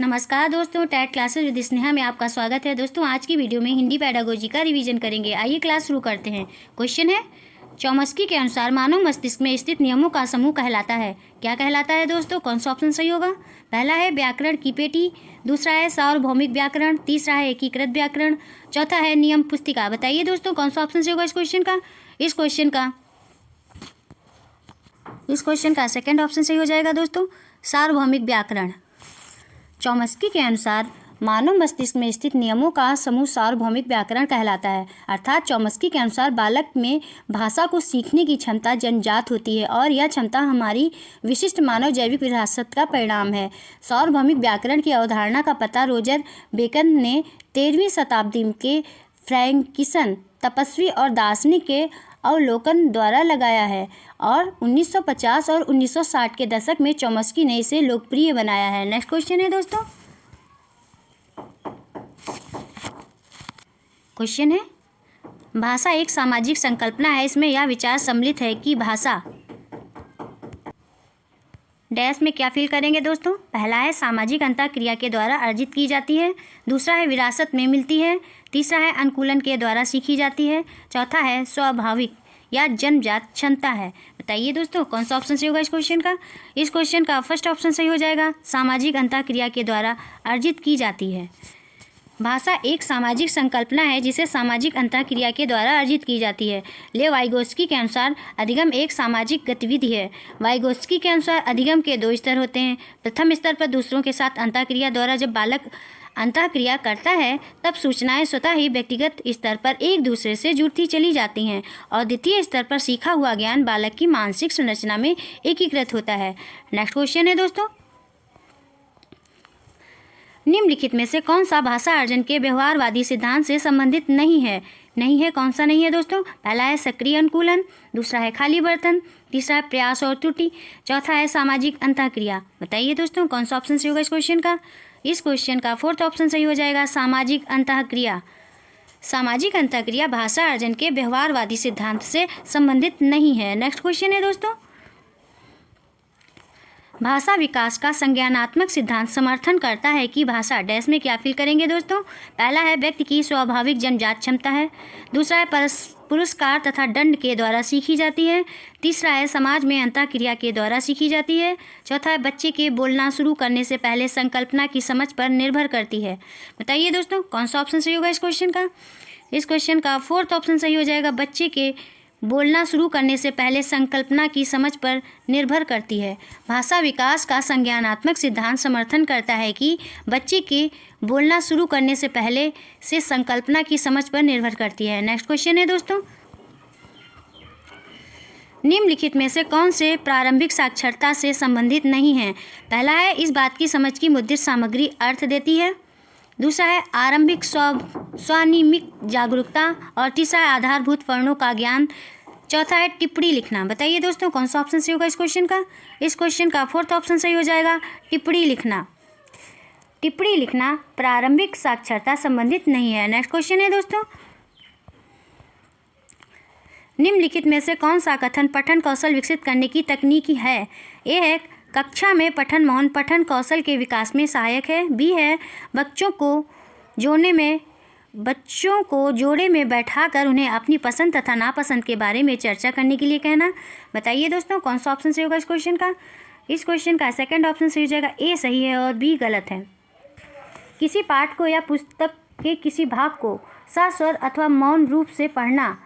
नमस्कार दोस्तों, TET classes with Sneha में आपका स्वागत है। दोस्तों आज की वीडियो में हिंदी पेडागोजी का रिवीजन करेंगे। आइए क्लास शुरू करते हैं। क्वेश्चन है, चौमस्की के अनुसार मानव मस्तिष्क में स्थित नियमों का समूह कहलाता है। क्या कहलाता है दोस्तों? कौन सा ऑप्शन सही होगा? पहला है व्याकरण की पेटी, दूसरा है सार्वभौमिक व्याकरण, तीसरा है एकीकृत व्याकरण, चौथा है नियम पुस्तिका। बताइए दोस्तों कौन सा ऑप्शन सही होगा इस क्वेश्चन का सेकंड ऑप्शन सही हो जाएगा दोस्तों, सार्वभौमिक व्याकरण। चौमस्की के अनुसार मानव मस्तिष्क में स्थित नियमों का समूह सार्वभौमिक व्याकरण कहलाता है। अर्थात चौमस्की के अनुसार बालक में भाषा को सीखने की क्षमता जन्मजात होती है और यह क्षमता हमारी विशिष्ट मानव जैविक विरासत का परिणाम है। सार्वभौमिक व्याकरण की अवधारणा का पता रोजर बेकन ने 13वीं शताब्दी के फ्रैंकिसन तपस्वी और दार्शनिक के अवलोकन द्वारा लगाया है और 1950 और 1960 के दशक में चौमस्की ने इसे लोकप्रिय बनाया है। नेक्स्ट क्वेश्चन है दोस्तों, क्वेश्चन है, भाषा एक सामाजिक संकल्पना है। इसमें यह विचार सम्मिलित है कि भाषा डैश में क्या फील करेंगे दोस्तों? पहला है सामाजिक अंतःक्रिया के द्वारा अर्जित की जाती है, दूसरा है विरासत में मिलती है, तीसरा है अनुकूलन के द्वारा सीखी जाती है, चौथा है स्वाभाविक या जन्मजात क्षमता है। बताइए दोस्तों कौन सा ऑप्शन सही होगा इस क्वेश्चन का फर्स्ट ऑप्शन सही हो जाएगा, सामाजिक अंतःक्रिया के द्वारा अर्जित की जाती है। भाषा एक सामाजिक संकल्पना है जिसे सामाजिक अंतःक्रिया के द्वारा अर्जित की जाती है। लेव वाइगोत्स्की के अनुसार अधिगम एक सामाजिक गतिविधि है। वाइगोत्स्की के अनुसार अधिगम के 2 स्तर होते हैं। प्रथम स्तर पर दूसरों के साथ अंतःक्रिया द्वारा जब बालक अंतःक्रिया करता है तब सूचनाएं स्वतः ही व्यक्तिगत स्तर पर एक दूसरे से जुड़ती चली जाती हैं और द्वितीय स्तर पर सीखा हुआ ज्ञान बालक की मानसिक संरचना में एकीकृत होता है। नेक्स्ट क्वेश्चन है दोस्तों, निम्नलिखित में से कौन सा भाषा अर्जन के व्यवहारवादी सिद्धांत से संबंधित नहीं है? कौन सा नहीं है दोस्तों? पहला है सक्रिय अनुकूलन, दूसरा है खाली बर्तन, तीसरा है प्रयास और त्रुटि, चौथा है सामाजिक अंतःक्रिया। बताइए दोस्तों कौन सा ऑप्शन सही होगा इस क्वेश्चन का फोर्थ ऑप्शन सही हो जाएगा, सामाजिक अंतःक्रिया। सामाजिक अंतःक्रिया भाषा अर्जन के व्यवहारवादी सिद्धांत से संबंधित नहीं है। नेक्स्ट क्वेश्चन है दोस्तों, भाषा विकास का संज्ञानात्मक सिद्धांत समर्थन करता है कि भाषा डैश में क्या फील करेंगे दोस्तों? पहला है व्यक्ति की स्वाभाविक जन्मजात क्षमता है, दूसरा है पुरस्कार तथा दंड के द्वारा सीखी जाती है, तीसरा है समाज में अंतःक्रिया के द्वारा सीखी जाती है, चौथा है बच्चे के बोलना शुरू करने से पहले संकल्पना की समझ पर निर्भर करती है। बताइए दोस्तों कौन सा ऑप्शन सही होगा इस क्वेश्चन का फोर्थ ऑप्शन सही हो जाएगा, बच्चे के बोलना शुरू करने से पहले संकल्पना की समझ पर निर्भर करती है। भाषा विकास का संज्ञानात्मक सिद्धांत समर्थन करता है कि बच्चे के बोलना शुरू करने से पहले से संकल्पना की समझ पर निर्भर करती है। नेक्स्ट क्वेश्चन है दोस्तों, निम्नलिखित में से कौन से प्रारंभिक साक्षरता से संबंधित नहीं है? पहला है इस बात की समझ की मुद्रित सामग्री अर्थ देती है, दूसरा है आरंभिक स्वानिमिक जागरूकता और तीसरा है आधारभूत वर्णों का ज्ञान, चौथा है टिप्पणी लिखना। बताइए दोस्तों कौन सा ऑप्शन सही होगा इस क्वेश्चन का फोर्थ ऑप्शन सही हो जाएगा, टिप्पणी लिखना। टिप्पणी लिखना प्रारंभिक साक्षरता संबंधित नहीं है। नेक्स्ट क्वेश्चन है दोस्तों, निम्नलिखित में से कौन सा कथन पठन कौशल विकसित करने की तकनीक है? ए है कक्षा में पठन मौन पठन कौशल के विकास में सहायक है, बी है बच्चों को जोड़े में बैठाकर उन्हें अपनी पसंद तथा नापसंद के बारे में चर्चा करने के लिए कहना। बताइए दोस्तों कौन सा ऑप्शन सही होगा इस क्वेश्चन का सेकंड ऑप्शन सही हो जाएगा, ए सही है और बी गलत है। किसी पाठ को या पुस्तक के किसी भाग को सस्वर अथवा मौन रूप से पढ़ना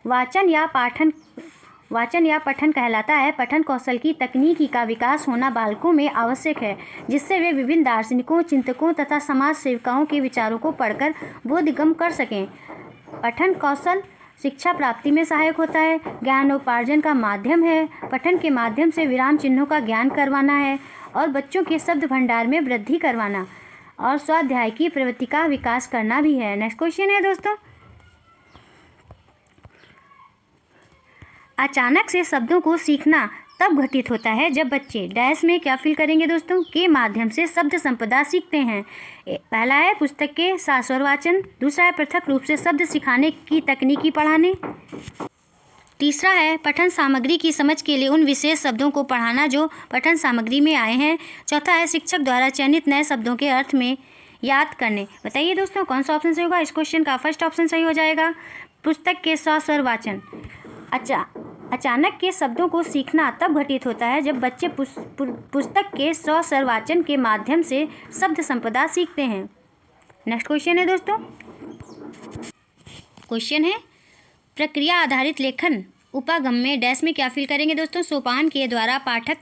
वाचन या पठन कहलाता है। पठन कौशल की तकनीकी का विकास होना बालकों में आवश्यक है जिससे वे विभिन्न दार्शनिकों, चिंतकों तथा समाज सेवकों के विचारों को पढ़कर बोधगम्य कर सकें। पठन कौशल शिक्षा प्राप्ति में सहायक होता है, ज्ञानोपार्जन का माध्यम है, पठन के माध्यम से विराम चिन्हों का ज्ञान करवाना है और बच्चों के शब्द भंडार में वृद्धि करवाना और स्वाध्याय की प्रवृत्ति का विकास करना भी है। नेक्स्ट क्वेश्चन है दोस्तों, अचानक से शब्दों को सीखना तब घटित होता है जब बच्चे डैश में क्या फील करेंगे दोस्तों? के माध्यम से शब्द संपदा सीखते हैं। पहला है पुस्तक के सस्वर वाचन, दूसरा है पृथक रूप से शब्द सिखाने की तकनीकी पढ़ाने, तीसरा है पठन सामग्री की समझ के लिए उन विशेष शब्दों को पढ़ाना जो पठन सामग्री में आए हैं। चौथा है शिक्षक द्वारा चयनित नए शब्दों के अर्थ में याद करने। बताइए दोस्तों कौन सा ऑप्शन सही होगा। इस क्वेश्चन का फर्स्ट ऑप्शन सही हो जाएगा, पुस्तक के सस्वर वाचन। अचानक के शब्दों को सीखना तब घटित होता है जब बच्चे पुस्तक के सस्वर वाचन के माध्यम से शब्द संपदा सीखते हैं। नेक्स्ट क्वेश्चन है दोस्तों, क्वेश्चन है प्रक्रिया आधारित लेखन उपागम में डैश में क्या फिल करेंगे दोस्तों। सोपान के द्वारा पाठक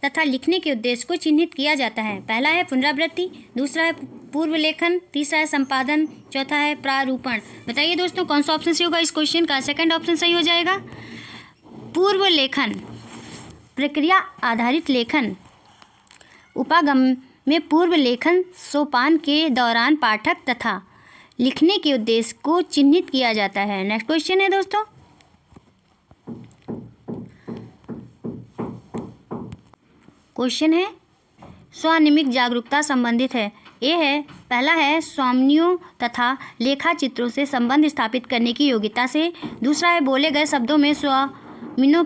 तथा लिखने के उद्देश्य को चिन्हित किया जाता है। पहला है पुनरावृत्ति, दूसरा है पूर्व लेखन, तीसरा है संपादन, चौथा है प्रारूपण। बताइए दोस्तों कौन सा ऑप्शन सही होगा। इस क्वेश्चन का सेकंड ऑप्शन सही हो जाएगा, पूर्व लेखन। प्रक्रिया आधारित लेखन उपागम में पूर्व लेखन सोपान के दौरान पाठक तथा लिखने के उद्देश्य को चिन्हित किया जाता है। नेक्स्ट क्वेश्चन है दोस्तों, क्वेश्चन है स्वनिमिक जागरूकता संबंधित है। ये है पहला है स्वामियों तथा लेखा चित्रों से संबंध स्थापित करने की योग्यता से, दूसरा है बोले गए शब्दों में स्वामिनों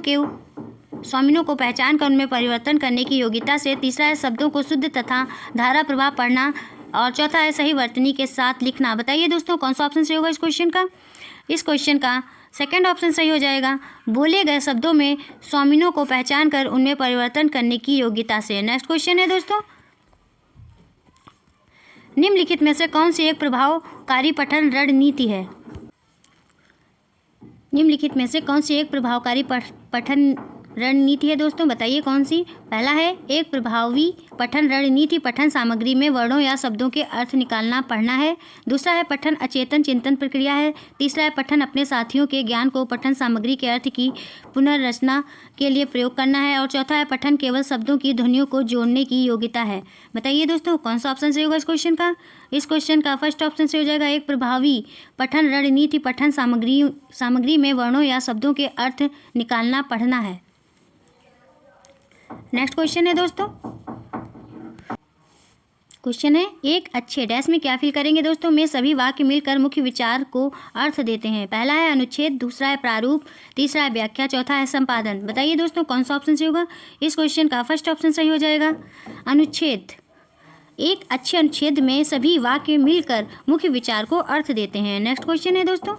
को पहचान कर उनमें परिवर्तन करने की योग्यता से, तीसरा है शब्दों को शुद्ध तथा धारा प्रवाह पढ़ना, और चौथा है सही वर्तनी के साथ लिखना। बताइए दोस्तों कौन सा ऑप्शन सही होगा। इस क्वेश्चन का सेकंड ऑप्शन सही हो जाएगा, बोले गए शब्दों में स्वामिनों को पहचान कर उनमें परिवर्तन करने की योग्यता से। नेक्स्ट क्वेश्चन है दोस्तों, निम्नलिखित में से कौन सी एक प्रभावकारी पठन रणनीति है। निम्नलिखित में से कौन सी एक प्रभावकारी पठन रणनीति है दोस्तों। बताइए कौन सी। पहला है एक प्रभावी पठन रणनीति पठन सामग्री में वर्णों या शब्दों के अर्थ निकालना पढ़ना है, दूसरा है पठन अचेतन चिंतन प्रक्रिया है, तीसरा है पठन अपने साथियों के ज्ञान को पठन सामग्री के अर्थ की पुनर्रचना के लिए प्रयोग करना है, और चौथा है पठन केवल शब्दों की ध्वनियों को जोड़ने की योग्यता है। बताइए दोस्तों कौन सा ऑप्शन सही होगा इस क्वेश्चन का। इस क्वेश्चन का फर्स्ट ऑप्शन सही हो जाएगा, एक प्रभावी पठन रणनीति पठन सामग्री में वर्णों या शब्दों के अर्थ निकालना पढ़ना है। नेक्स्ट क्वेश्चन है दोस्तों, क्वेश्चन है एक अच्छे डैश में क्या फिल करेंगे दोस्तों में सभी वाक्य मिलकर मुख्य विचार को अर्थ देते हैं। पहला है अनुच्छेद, दूसरा है प्रारूप, तीसरा है व्याख्या, चौथा है संपादन। बताइए दोस्तों कौन सा ऑप्शन सही होगा। इस क्वेश्चन का फर्स्ट ऑप्शन सही हो जाएगा, अनुच्छेद। एक अच्छे अनुच्छेद में सभी वाक्य मिलकर मुख्य विचार को अर्थ देते हैं। नेक्स्ट क्वेश्चन है दोस्तों,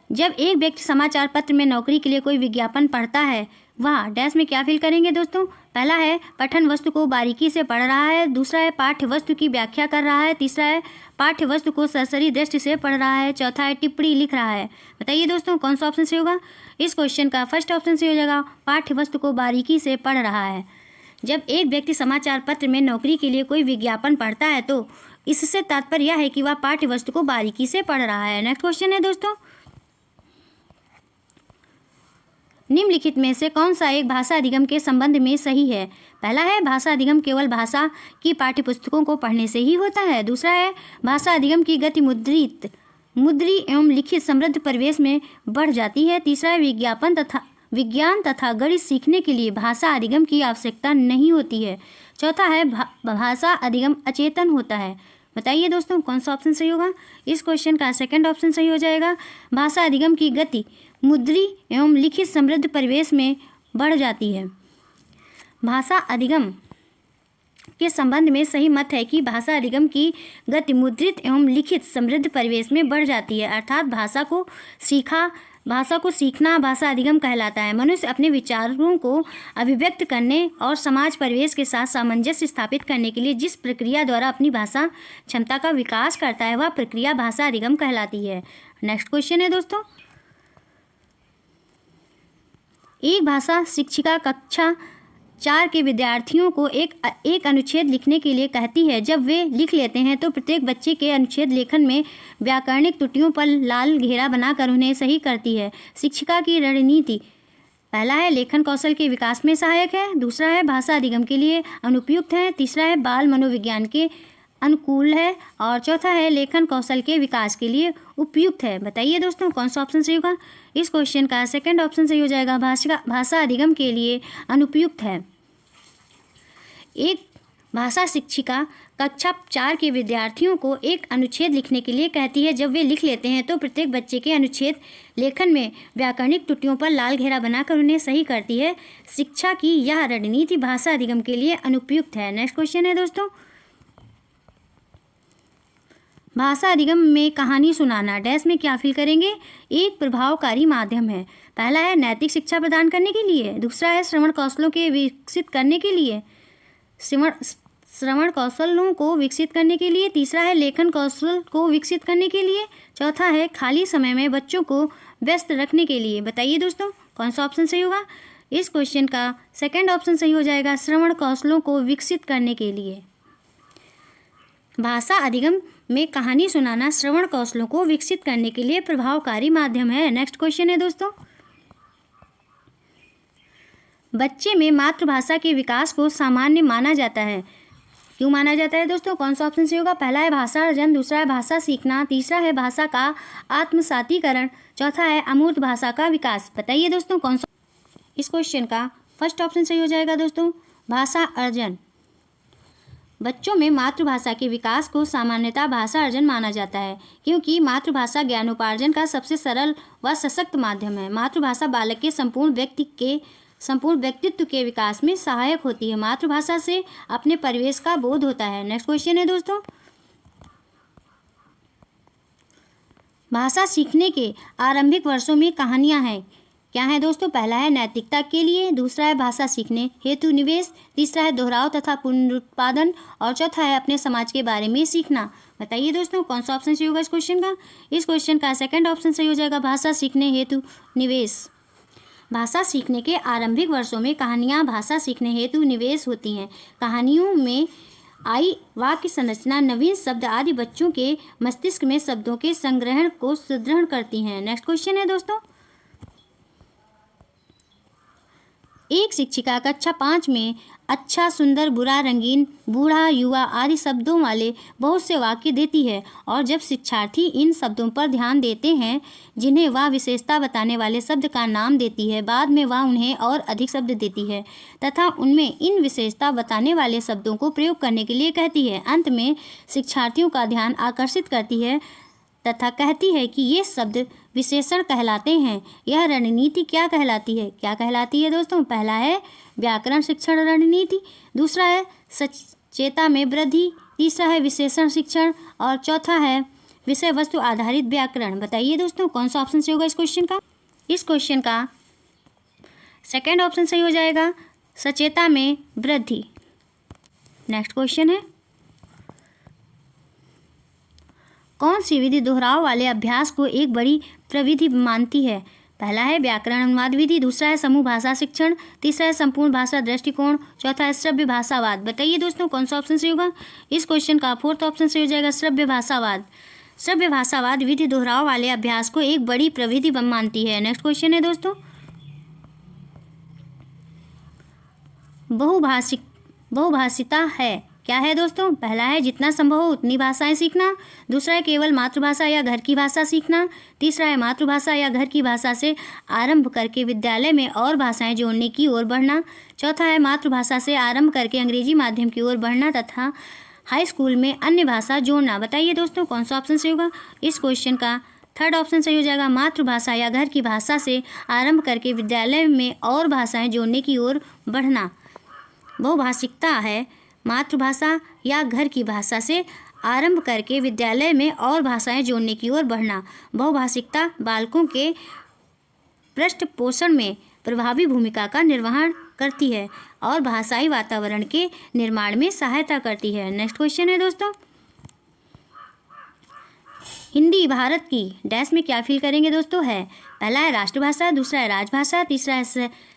जब एक व्यक्ति समाचार पत्र में नौकरी के लिए कोई विज्ञापन पढ़ता है वह डैश में क्या फिल करेंगे दोस्तों। पहला है पठन वस्तु को बारीकी से पढ़ रहा है, दूसरा है पाठ्य वस्तु की व्याख्या कर रहा है, तीसरा है पाठ्य वस्तु को सरसरी दृष्टि से पढ़ रहा है, चौथा है टिप्पणी लिख रहा है। बताइए दोस्तों कौन सा ऑप्शन सही होगा। इस क्वेश्चन का फर्स्ट ऑप्शन सही हो जाएगा, पाठ्य वस्तु को बारीकी से पढ़ रहा है। जब एक व्यक्ति समाचार पत्र में नौकरी के लिए कोई विज्ञापन पढ़ता है तो इससे तात्पर्य यह है कि वह पाठ्य वस्तु को बारीकी से पढ़ रहा है। नेक्स्ट क्वेश्चन है दोस्तों, निम्नलिखित में से कौन सा एक भाषा अधिगम के संबंध में सही है। पहला है भाषा अधिगम केवल भाषा की पाठ्यपुस्तकों को पढ़ने से ही होता है, दूसरा है भाषा अधिगम की गति मुद्री एवं लिखित समृद्ध परिवेश में बढ़ जाती है, तीसरा है विज्ञान तथा गणित सीखने के लिए भाषा अधिगम की आवश्यकता नहीं होती है, चौथा है भाषा अधिगम अचेतन होता है। बताइए दोस्तों कौन सा ऑप्शन सही होगा। इस क्वेश्चन का सेकंड ऑप्शन सही हो जाएगा, भाषा अधिगम की गति मुद्री एवं लिखित समृद्ध परिवेश में बढ़ जाती है। भाषा अधिगम के संबंध में सही मत है कि भाषा अधिगम की गति मुद्रित एवं लिखित समृद्ध परिवेश में बढ़ जाती है, अर्थात भाषा को सीखना भाषा अधिगम कहलाता है। मनुष्य अपने विचारों को अभिव्यक्त करने और समाज परिवेश के साथ सामंजस्य स्थापित करने के लिए जिस प्रक्रिया द्वारा अपनी भाषा क्षमता का विकास करता है वह प्रक्रिया भाषा अधिगम कहलाती है। नेक्स्ट क्वेश्चन है दोस्तों, एक भाषा शिक्षिका कक्षा 4 के विद्यार्थियों को एक अनुच्छेद लिखने के लिए कहती है। जब वे लिख लेते हैं तो प्रत्येक बच्चे के अनुच्छेद लेखन में व्याकरणिक त्रुटियों पर लाल घेरा बनाकर उन्हें सही करती है। शिक्षिका की रणनीति पहला है लेखन कौशल के विकास में सहायक है, दूसरा है भाषा अधिगम के लिए अनुपयुक्त है, तीसरा है बाल मनोविज्ञान के अनुकूल है, और चौथा है लेखन कौशल के विकास के लिए उपयुक्त है। बताइए दोस्तों कौन सा ऑप्शन सही होगा। इस क्वेश्चन का सेकंड ऑप्शन सही हो जाएगा, भाषा अधिगम के लिए अनुपयुक्त है। एक भाषा शिक्षिका कक्षा 4 के विद्यार्थियों को एक अनुच्छेद लिखने के लिए कहती है। जब वे लिख लेते हैं तो प्रत्येक बच्चे के अनुच्छेद लेखन में व्याकरणिक त्रुटियों पर लाल घेरा बनाकर उन्हें सही करती है। शिक्षा की यह रणनीति भाषा अधिगम के लिए अनुपयुक्त है। नेक्स्ट क्वेश्चन है दोस्तों, भाषा अधिगम में कहानी सुनाना डैश में क्या फील करेंगे? एक प्रभावकारी माध्यम है। पहला है नैतिक शिक्षा प्रदान करने के लिए, दूसरा है श्रवण कौशलों के विकसित करने के लिए, श्रवण कौशलों को विकसित करने के लिए, तीसरा है लेखन कौशल को विकसित करने के लिए, चौथा है खाली समय में बच्चों को व्यस्त रखने के लिए। बताइए दोस्तों कौन सा ऑप्शन सही होगा? इस क्वेश्चन का सेकंड ऑप्शन सही हो जाएगा, श्रवण कौशलों को विकसित करने के लिए। भाषा अधिगम में कहानी सुनाना श्रवण कौशलों को विकसित करने के लिए प्रभावकारी माध्यम है। नेक्स्ट क्वेश्चन है दोस्तों, बच्चे में मातृभाषा के विकास को सामान्य माना जाता है। क्यों माना जाता है दोस्तों? कौन सा ऑप्शन सही होगा? पहला है भाषा अर्जन, दूसरा है भाषा सीखना, तीसरा है भाषा का आत्मसातीकरण, चौथा है अमूर्त भाषा का विकास। बताइए दोस्तों कौन सा? इस क्वेश्चन का फर्स्ट ऑप्शन सही हो जाएगा दोस्तों, भाषा अर्जन। बच्चों में मातृभाषा के विकास को सामान्यतः भाषा अर्जन माना जाता है, क्योंकि मातृभाषा ज्ञानोपार्जन का सबसे सरल व सशक्त माध्यम है। मातृभाषा बालक के संपूर्ण व्यक्तित्व के विकास में सहायक होती है। मातृभाषा से अपने परिवेश का बोध होता है। नेक्स्ट क्वेश्चन है दोस्तों, भाषा सीखने के आरंभिक वर्षों में कहानियां हैं। क्या है दोस्तों? पहला है नैतिकता के लिए, दूसरा है भाषा सीखने हेतु निवेश, तीसरा है दोहराव तथा पुनरुत्पादन, और चौथा है अपने समाज के बारे में सीखना। बताइए दोस्तों कौन सा ऑप्शन सही होगा इस क्वेश्चन का? इस क्वेश्चन का सेकंड ऑप्शन सही हो जाएगा, भाषा सीखने हेतु निवेश। भाषा सीखने के आरंभिक वर्षों में कहानियाँ भाषा सीखने हेतु निवेश होती हैं। कहानियों में आई वाक्य संरचना, नवीन शब्द आदि बच्चों के मस्तिष्क में शब्दों के संग्रहण को सुदृढ़ करती हैं। नेक्स्ट क्वेश्चन है दोस्तों, एक शिक्षिका कक्षा 5 में अच्छा, सुंदर, बुरा, रंगीन, बूढ़ा, युवा आदि शब्दों वाले बहुत से वाक्य देती है, और जब शिक्षार्थी इन शब्दों पर ध्यान देते हैं जिन्हें वह विशेषता बताने वाले शब्द का नाम देती है, बाद में वह उन्हें और अधिक शब्द देती है तथा उनमें इन विशेषता बताने वाले शब्दों को प्रयोग करने के लिए कहती है। अंत में शिक्षार्थियों का ध्यान आकर्षित करती है तथा कहती है कि ये शब्द विशेषण कहलाते हैं। यह रणनीति क्या कहलाती है? क्या कहलाती है दोस्तों? पहला है व्याकरण शिक्षण रणनीति, दूसरा है सचेता में वृद्धि, तीसरा है विशेषण शिक्षण, और चौथा है विषय वस्तु आधारित व्याकरण। बताइए दोस्तों कौन सा ऑप्शन सही होगा इस क्वेश्चन का? इस क्वेश्चन का सेकंड ऑप्शन सही हो जाएगा, सचेता में वृद्धि। नेक्स्ट क्वेश्चन है, कौन सी विधि दोहराव वाले अभ्यास को एक बड़ी प्रविधि मानती है? पहला है व्याकरण अनुवाद विधि, दूसरा है समूह भाषा शिक्षण, तीसरा है संपूर्ण भाषा दृष्टिकोण, चौथा है श्रव्य भाषावाद। बताइए दोस्तों कौन सा ऑप्शन सही होगा? इस क्वेश्चन का फोर्थ ऑप्शन सही हो जाएगा, श्रव्य भाषावाद। श्रव्य भाषावाद विधि दोहराव वाले अभ्यास को एक बड़ी प्रविधि मानती है। नेक्स्ट क्वेश्चन है दोस्तों, बहुभाषिता है। क्या है दोस्तों? पहला है जितना संभव हो उतनी भाषाएं सीखना, दूसरा है केवल मातृभाषा या घर की भाषा सीखना, तीसरा है मातृभाषा या घर की भाषा से आरंभ करके विद्यालय में और भाषाएं जोड़ने की ओर बढ़ना, चौथा है मातृभाषा से आरंभ करके अंग्रेजी माध्यम की ओर बढ़ना तथा हाई स्कूल में अन्य भाषा जोड़ना। बताइए दोस्तों कौन सा ऑप्शन सही होगा? इस क्वेश्चन का थर्ड ऑप्शन सही हो जाएगा, मातृभाषा या घर की भाषा से आरंभ करके विद्यालय में और भाषाएं जोड़ने की ओर बढ़ना। बहुभाषिकता है मातृभाषा या घर की भाषा से आरंभ करके विद्यालय में और भाषाएं जोड़ने की ओर बढ़ना। बहुभाषिकता बालकों के पृष्ठपोषण में प्रभावी भूमिका का निर्वहन करती है और भाषाई वातावरण के निर्माण में सहायता करती है। नेक्स्ट क्वेश्चन है दोस्तों, हिंदी भारत की डैश में क्या फील करेंगे दोस्तों? है पहला है राष्ट्रभाषा, दूसरा है राजभाषा, तीसरा है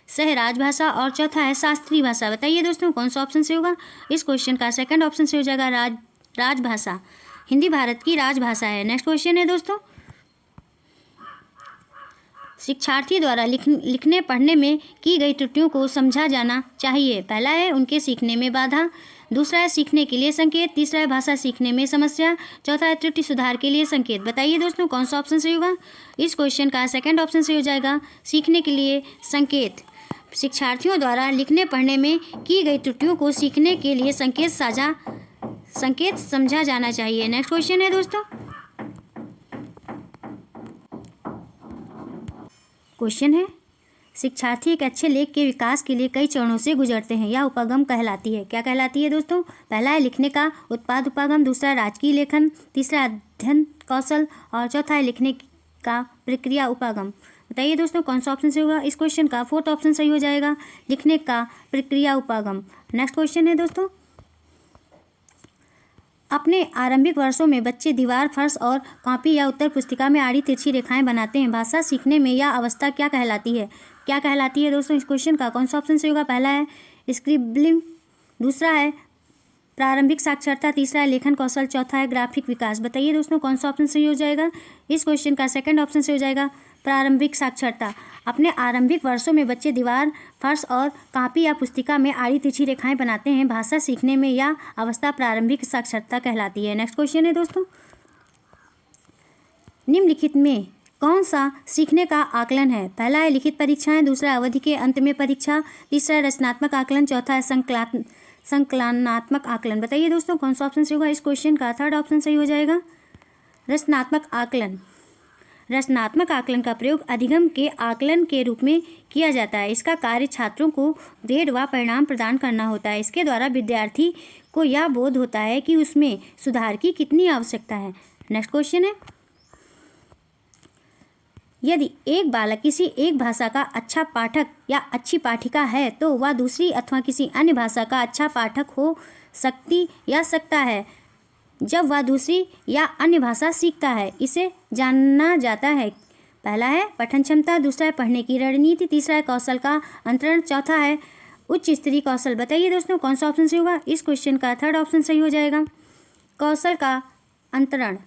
सह राजभाषा, और चौथा है शास्त्रीय भाषा। बताइए दोस्तों कौन सा ऑप्शन से होगा? इस क्वेश्चन का सेकंड ऑप्शन से हो जाएगा, राजभाषा। हिंदी भारत की राजभाषा है। नेक्स्ट क्वेश्चन है दोस्तों, शिक्षार्थी द्वारा लिखने पढ़ने में की गई त्रुटियों को समझा जाना चाहिए। पहला है उनके सीखने में बाधा, दूसरा है सीखने के लिए संकेत, तीसरा है भाषा सीखने में समस्या, चौथा है त्रुटि सुधार के लिए संकेत। बताइए दोस्तों कौन सा ऑप्शन सही होगा? इस क्वेश्चन का सेकंड ऑप्शन सही हो जाएगा, सीखने के लिए संकेत। शिक्षार्थियों द्वारा लिखने पढ़ने में की गई त्रुटियों को सीखने के लिए संकेत समझा जाना चाहिए। नेक्स्ट क्वेश्चन है दोस्तों, क्वेश्चन है शिक्षार्थी एक अच्छे लेख के विकास के लिए कई चरणों से गुजरते हैं, यह उपागम कहलाती है। क्या कहलाती है दोस्तों? पहला है लिखने का उत्पाद उपागम, दूसरा राजकीय लेखन, तीसरा अध्ययन कौशल और चौथा है लिखने का प्रक्रिया उपागम। बताइए दोस्तों कौन सा ऑप्शन सही होगा? इस क्वेश्चन का फोर्थ ऑप्शन सही हो जाएगा, लिखने का प्रक्रिया उपागम। नेक्स्ट क्वेश्चन है दोस्तों, अपने आरंभिक वर्षों में बच्चे दीवार, फर्श और कॉपी या उत्तर पुस्तिका में आड़ी तिरछी रेखाएं बनाते हैं। भाषा सीखने में यह अवस्था क्या कहलाती है? क्या कहलाती है दोस्तों? इस क्वेश्चन का कौन सा ऑप्शन सही होगा? पहला है स्क्रिबलिंग, दूसरा है प्रारंभिक साक्षरता, तीसरा है लेखन कौशल, चौथा है ग्राफिक विकास। बताइए दोस्तों कौन सा ऑप्शन सही हो जाएगा? इस क्वेश्चन का सेकंड ऑप्शन सही हो जाएगा, प्रारंभिक साक्षरता। अपने आरंभिक वर्षों में बच्चे दीवार, फर्श और कॉपी या पुस्तिका में आड़ी तिरछी रेखाएं बनाते हैं। भाषा सीखने में यह अवस्था प्रारंभिक साक्षरता कहलाती है। नेक्स्ट क्वेश्चन है दोस्तों, निम्नलिखित में कौन सा सीखने का आकलन है? पहला है लिखित परीक्षाएं, दूसरा अवधि के अंत में परीक्षा, तीसरा है रचनात्मक आकलन, चौथा है संकलनात्मक आकलन। बताइए दोस्तों कौन सा ऑप्शन सही होगा? इस क्वेश्चन का थर्ड ऑप्शन सही हो जाएगा, रचनात्मक आकलन। रचनात्मक आकलन का प्रयोग अधिगम के आकलन के रूप में किया जाता है। इसका कार्य छात्रों को ग्रेड व परिणाम प्रदान करना होता है। इसके द्वारा विद्यार्थी को यह बोध होता है कि उसमें सुधार की कितनी आवश्यकता है। नेक्स्ट क्वेश्चन है, यदि एक बालक किसी एक भाषा का अच्छा पाठक या अच्छी पाठिका है तो वह दूसरी अथवा किसी अन्य भाषा का अच्छा पाठक हो सकती या सकता है जब वह दूसरी या अन्य भाषा सीखता है। इसे जानना जाता है। पहला है पठन क्षमता, दूसरा है पढ़ने की रणनीति, तीसरा है कौशल का अंतरण, चौथा है उच्च स्तरीय कौशल। बताइए दोस्तों कौन सा ऑप्शन सही होगा? इस क्वेश्चन का थर्ड ऑप्शन सही हो जाएगा, कौशल का अंतरण।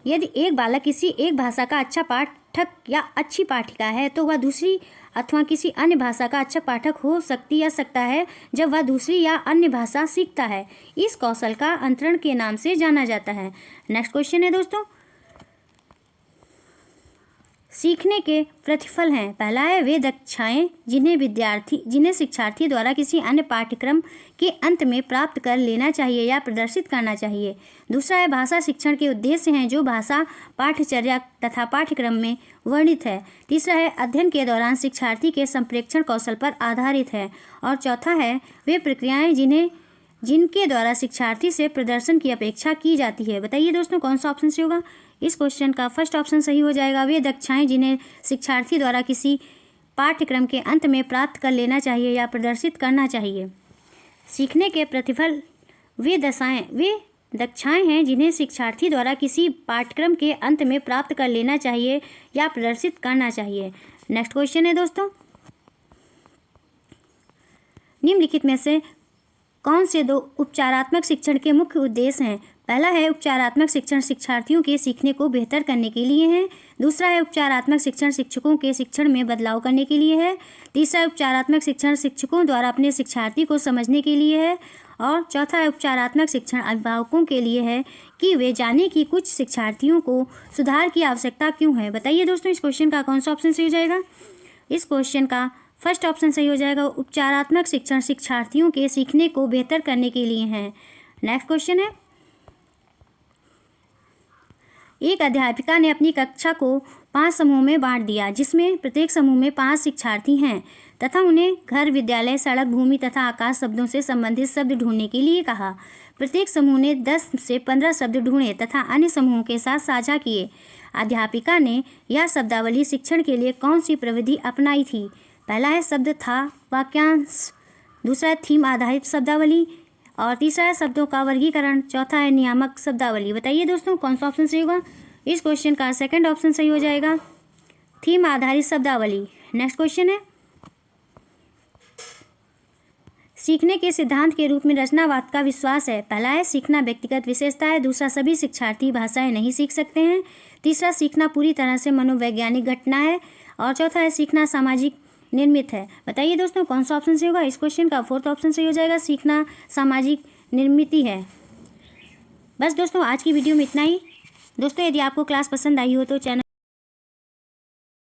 यदि एक बालक किसी एक भाषा का अच्छा पाठक या अच्छी पाठिका है तो वह दूसरी अथवा किसी अन्य भाषा का अच्छा पाठक हो सकती या सकता है जब वह दूसरी या अन्य भाषा सीखता है। इस कौशल का अंतरण के नाम से जाना जाता है। नेक्स्ट क्वेश्चन है दोस्तों, सीखने के प्रतिफल हैं। पहला है वे दक्षताएं जिन्हें शिक्षार्थी द्वारा किसी अन्य पाठ्यक्रम के अंत में प्राप्त कर लेना चाहिए या प्रदर्शित करना चाहिए। दूसरा है भाषा शिक्षण के उद्देश्य हैं जो भाषा पाठ्यचर्या तथा पाठ्यक्रम में वर्णित है। तीसरा है अध्ययन के दौरान शिक्षार्थी के संप्रेक्षण कौशल पर आधारित है। और चौथा है वे प्रक्रियाएं जिनके द्वारा शिक्षार्थी से प्रदर्शन की अपेक्षा की जाती है। बताइए दोस्तों कौन सा ऑप्शन सही होगा? इस क्वेश्चन का फर्स्ट ऑप्शन सही हो जाएगा, वे दक्षताएं जिन्हें शिक्षार्थी द्वारा किसी पाठ्यक्रम के अंत में प्राप्त कर लेना चाहिए या प्रदर्शित करना चाहिए। सीखने के प्रतिफल वे दक्षताएं हैं जिन्हें शिक्षार्थी द्वारा किसी पाठ्यक्रम के अंत में प्राप्त कर लेना चाहिए या प्रदर्शित करना चाहिए। नेक्स्ट क्वेश्चन है दोस्तों, निम्नलिखित में से कौन से दो उपचारात्मक शिक्षण के मुख्य उद्देश्य हैं? पहला है उपचारात्मक शिक्षण शिक्षार्थियों के सीखने को बेहतर करने के लिए है। दूसरा है उपचारात्मक शिक्षण शिक्षकों के शिक्षण में बदलाव करने के लिए है। तीसरा है उपचारात्मक शिक्षण शिक्षकों द्वारा अपने शिक्षार्थी को समझने के लिए है। और चौथा है उपचारात्मक शिक्षण अभिभावकों के लिए है कि वे जाने कि कुछ शिक्षार्थियों को सुधार की आवश्यकता क्यों है। बताइए दोस्तों इस क्वेश्चन का कौन सा ऑप्शन सही हो जाएगा? इस क्वेश्चन का फर्स्ट ऑप्शन सही हो जाएगा, उपचारात्मक शिक्षण शिक्षार्थियों के सीखने को बेहतर करने के लिए है। नेक्स्ट क्वेश्चन है, एक अध्यापिका ने अपनी कक्षा को 5 समूह में बांट दिया जिसमें प्रत्येक समूह में 5 शिक्षार्थी हैं तथा उन्हें घर, विद्यालय, सड़क, भूमि तथा आकाश शब्दों से संबंधित शब्द ढूंढने के लिए कहा। प्रत्येक समूह ने 10 से 15 शब्द ढूंढे तथा अन्य समूहों के साथ साझा किए। अध्यापिका ने यह शब्दावली शिक्षण के लिए कौन सी प्रविधि अपनाई थी? पहला है शब्द था वाक्यांश, दूसरा है थीम आधारित शब्दावली और तीसरा है शब्दों का वर्गीकरण, चौथा है नियामक शब्दावली। बताइए दोस्तों कौन सा ऑप्शन सही होगा? इस क्वेश्चन का सेकंड ऑप्शन सही हो जाएगा, थीम आधारित शब्दावली। नेक्स्ट क्वेश्चन है, सीखने के सिद्धांत के रूप में रचनावाद का विश्वास है। पहला है सीखना व्यक्तिगत विशेषता है, दूसरा सभी शिक्षार्थी भाषाएं नहीं सीख सकते हैं, तीसरा सीखना पूरी तरह से मनोवैज्ञानिक घटना है और चौथा है सीखना सामाजिक निर्मित है। बताइए दोस्तों कौन सा ऑप्शन सही होगा? इस क्वेश्चन का फोर्थ ऑप्शन सही हो जाएगा, सीखना सामाजिक निर्मित है। बस दोस्तों आज की वीडियो में इतना ही। दोस्तों यदि आपको क्लास पसंद आई हो तो चैनल